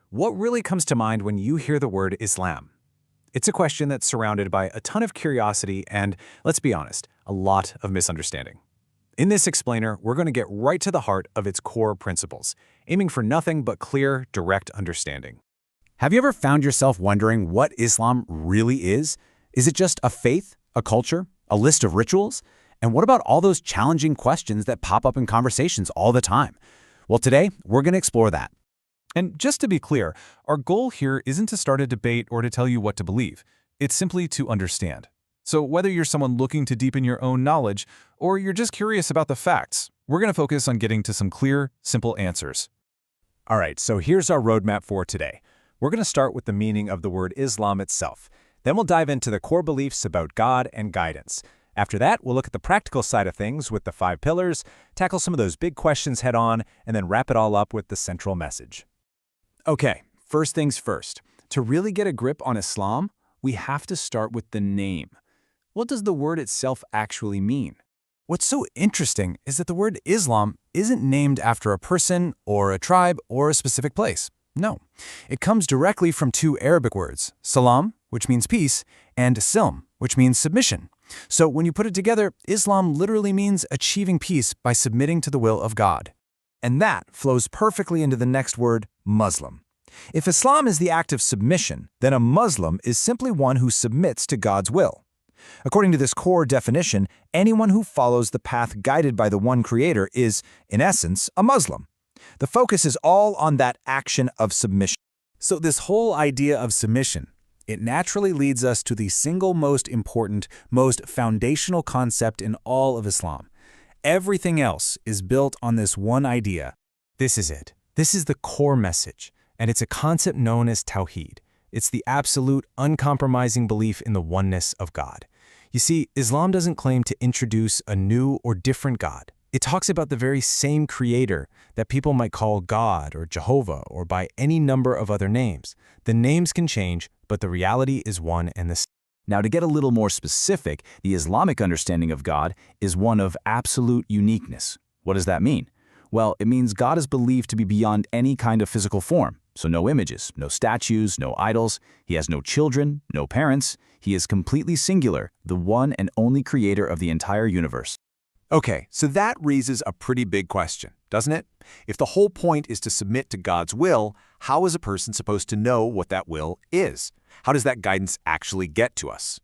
What really comes to mind when you hear the word Islam? It's a question that's surrounded by a ton of curiosity and, let's be honest, a lot of misunderstanding. In this explainer, we're going to get right to the heart of its core principles, aiming for nothing but clear, direct understanding. Have you ever found yourself wondering what Islam really is? Is it just a faith, a culture, a list of rituals? And what about all those challenging questions that pop up in conversations all the time? Well, today, we're going to explore that. And just to be clear, our goal here isn't to start a debate or to tell you what to believe. It's simply to understand. So whether you're someone looking to deepen your own knowledge or you're just curious about the facts, we're going to focus on getting to some clear, simple answers. All right, so here's our roadmap for today. We're going to start with the meaning of the word Islam itself. Then we'll dive into the core beliefs about God and guidance. After that, we'll look at the practical side of things with the 5 pillars, tackle some of those big questions head on, and then wrap it all up with the central message. Okay, first things first. To really get a grip on Islam, we have to start with the name. What does the word itself actually mean? What's so interesting is that the word Islam isn't named after a person or a tribe or a specific place. No, it comes directly from 2 Arabic words, salam, which means peace, and silm, which means submission. So when you put it together, Islam literally means achieving peace by submitting to the will of God. And that flows perfectly into the next word, Muslim. If Islam is the act of submission, then a Muslim is simply one who submits to God's will. According to this core definition, anyone who follows the path guided by the one Creator is, in essence, a Muslim. The focus is all on that action of submission. So this whole idea of submission, it naturally leads us to the single most important, most foundational concept in all of Islam. Everything else is built on this one idea. This is it. This is the core message, and it's a concept known as Tawhid. It's the absolute, uncompromising belief in the oneness of God. You see, Islam doesn't claim to introduce a new or different God. It talks about the very same Creator that people might call God or Jehovah or by any number of other names. The names can change, but the reality is one and the same. Now, to get a little more specific, the Islamic understanding of God is one of absolute uniqueness. What does that mean? Well, it means God is believed to be beyond any kind of physical form. So no images, no statues, no idols. He has no children, no parents. He is completely singular, the one and only creator of the entire universe. Okay, so that raises a pretty big question, doesn't it? If the whole point is to submit to God's will, how is a person supposed to know what that will is? How does that guidance actually get to us?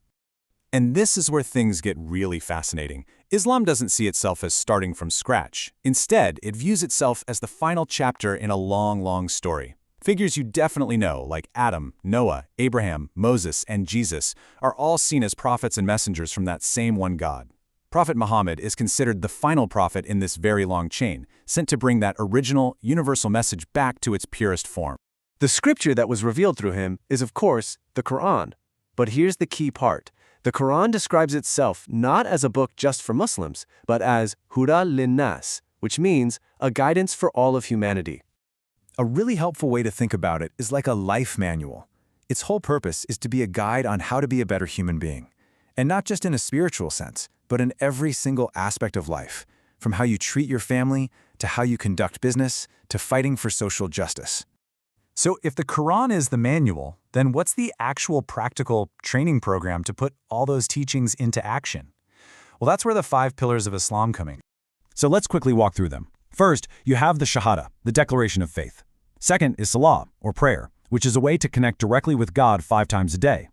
And this is where things get really fascinating. Islam doesn't see itself as starting from scratch. Instead, it views itself as the final chapter in a long, long story. Figures you definitely know, like Adam, Noah, Abraham, Moses, and Jesus, are all seen as prophets and messengers from that same one God. Prophet Muhammad is considered the final prophet in this very long chain, sent to bring that original, universal message back to its purest form. The scripture that was revealed through him is, of course, the Quran. But here's the key part. The Quran describes itself not as a book just for Muslims, but as Huda Linnas, which means a guidance for all of humanity. A really helpful way to think about it is like a life manual. Its whole purpose is to be a guide on how to be a better human being. And not just in a spiritual sense, but in every single aspect of life, from how you treat your family, to how you conduct business, to fighting for social justice. So if the Quran is the manual, then what's the actual practical training program to put all those teachings into action? Well, that's where the 5 pillars of Islam come in. So let's quickly walk through them. First, you have the Shahada, the declaration of faith. Second is Salah, or prayer, which is a way to connect directly with God 5 times a day.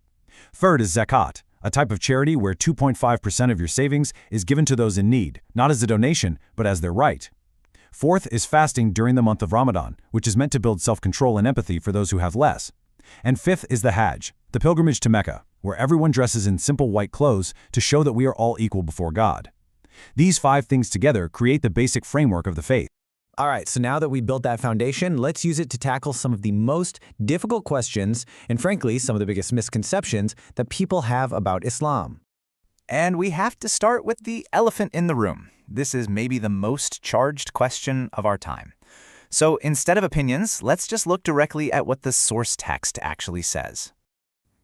Third is Zakat, a type of charity where 2.5% of your savings is given to those in need, not as a donation, but as their right. Fourth is fasting during the month of Ramadan, which is meant to build self-control and empathy for those who have less. And fifth is the Hajj, the pilgrimage to Mecca, where everyone dresses in simple white clothes to show that we are all equal before God. These 5 things together create the basic framework of the faith. All right, so now that we built that foundation, let's use it to tackle some of the most difficult questions and, frankly, some of the biggest misconceptions that people have about Islam. And we have to start with the elephant in the room. This is maybe the most charged question of our time. So instead of opinions, let's just look directly at what the source text actually says.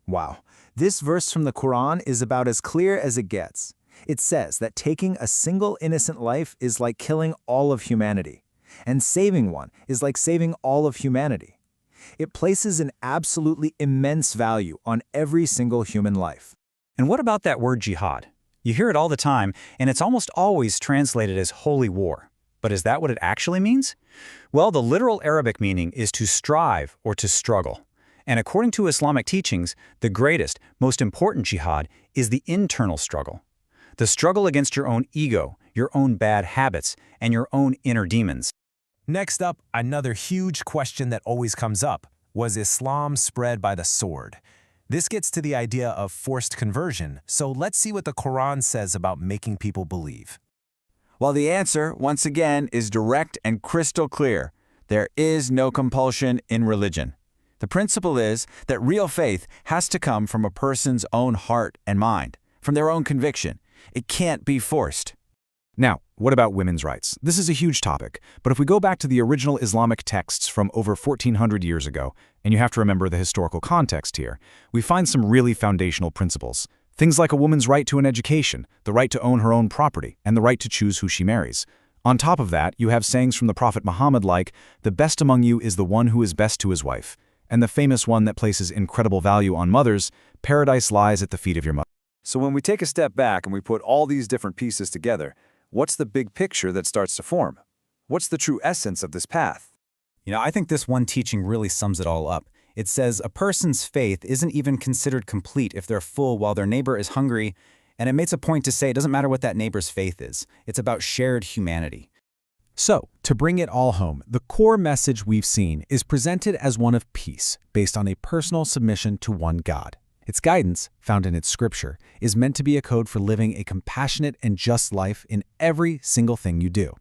Wow, this verse from the Quran is about as clear as it gets. It says that taking a single innocent life is like killing all of humanity, and saving one is like saving all of humanity. It places an absolutely immense value on every single human life. And what about that word jihad? You hear it all the time, and it's almost always translated as holy war. But is that what it actually means? Well, the literal Arabic meaning is to strive or to struggle. And according to Islamic teachings, the greatest, most important jihad is the internal struggle. The struggle against your own ego, your own bad habits, and your own inner demons. Next up, another huge question that always comes up. Was Islam spread by the sword? This gets to the idea of forced conversion, so let's see what the Quran says about making people believe. Well, the answer, once again, is direct and crystal clear. There is no compulsion in religion. The principle is that real faith has to come from a person's own heart and mind, from their own conviction. It can't be forced. Now, what about women's rights? This is a huge topic, but if we go back to the original Islamic texts from over 1400 years ago, and you have to remember the historical context here, we find some really foundational principles. Things like a woman's right to an education, the right to own her own property, and the right to choose who she marries. On top of that, you have sayings from the Prophet Muhammad like, "The best among you is the one who is best to his wife," and the famous one that places incredible value on mothers, "Paradise lies at the feet of your mother." So when we take a step back and we put all these different pieces together, what's the big picture that starts to form? What's the true essence of this path? I think this one teaching really sums it all up. It says a person's faith isn't even considered complete if they're full while their neighbor is hungry, and it makes a point to say it doesn't matter what that neighbor's faith is. It's about shared humanity. So, to bring it all home, the core message we've seen is presented as one of peace, based on a personal submission to one God. Its guidance, found in its scripture, is meant to be a code for living a compassionate and just life in every single thing you do.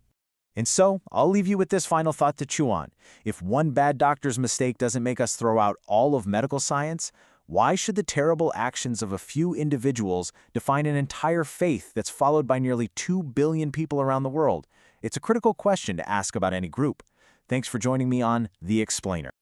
And so, I'll leave you with this final thought to chew on. If one bad doctor's mistake doesn't make us throw out all of medical science, why should the terrible actions of a few individuals define an entire faith that's followed by nearly 2 billion people around the world? It's a critical question to ask about any group. Thanks for joining me on The Explainer.